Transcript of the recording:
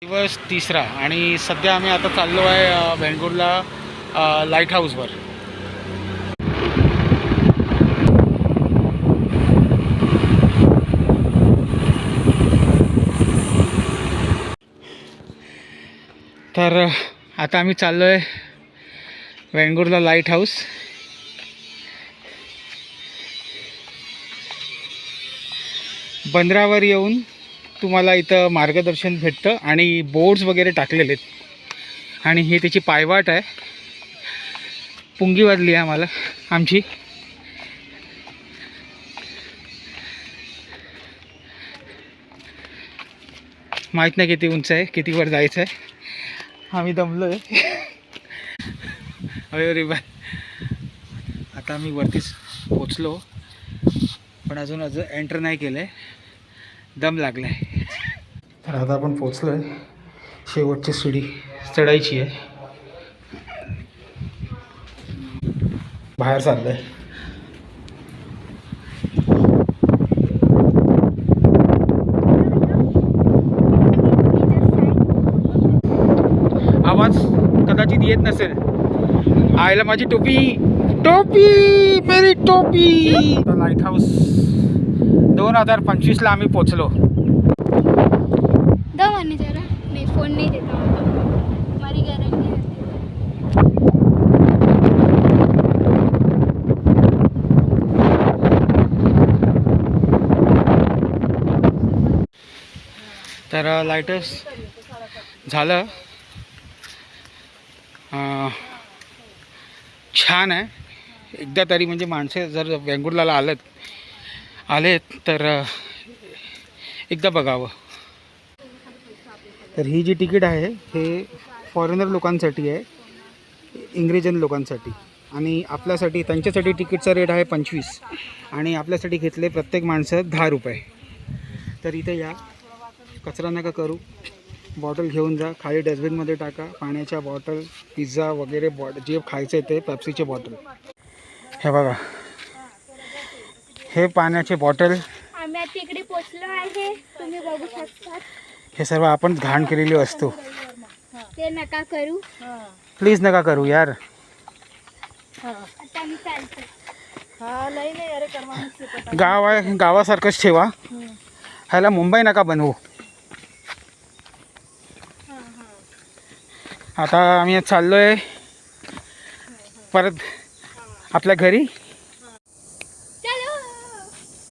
दिवस तिसरा आणि सध्या आम्ही आता चाललो आहे वेंगुर्ला लाईट हाऊसवर. तर आता आम्ही चाललो आहे वेंगुर्ला लाईट हाऊस. बंदरावर येऊन तुम्हाला इथं मार्गदर्शन भेटतं आणि बोर्ड्स वगैरे टाकलेले आहेत. आणि ही त्याची पायवाट आहे. पुंगी वाजली आहे आम्हाला आमची. माहीत नाही किती उंच आहे, किती वर जायचं आहे. आम्ही दमलो आहे. अरे बाय, आता आम्ही वरतीच पोचलो पण अजून एंटर नाही केलं आहे. दम लागला आहे. तर आता आपण पोचलो आहे. शेवटची शिडी चढायची आहे. बाहेर चाललं आहे. आवाज कदाचित येत नसेल. आयला माझी टोपी, टोपी मेरी टोपी. लाईट हाऊस 2025ला आम्ही पोचलो. जरा नहीं फोन नहीं देता हमारी गारंटी है. तर लाईट हाऊस झालं. छान आहे. एकदा तरी म्हणजे माणसे जर वेंगुर्लाला आलेत तर एकदा बघावं. तर ही जी तिकीट आहे हे फॉरेनर लोकांसाठी आहे, इंग्रजन लोकांसाठी. आणि आपल्यासाठी त्यांच्यासाठी तिकीटचा रेट आहे 25 आणि आपल्यासाठी घेतले प्रत्येक माणसं 10 रुपये. तर इथे या, कचरा नका करू. बॉटल घेऊन जा, खाली डस्टबिनमध्ये टाका. पाण्याच्या बॉटल, पिझ्झा वगैरे जे खायचं आहे ते, पेप्सीचे बॉटल. हे बघा, हे पाण्याचे बॉटल. आम्ही आता इकडे पोचलो आहे, तुम्ही बघू शकता. हे सर्व आपण घाण केलेली वस्तू. ते नका करू, प्लीज नका करू यार. आता आम्ही चालतो. गाव आहे, गावासारखंच ठेवा. ह्याला मुंबई नका बनवू. आता आम्ही चाललो आहे परत आपल्या घरी.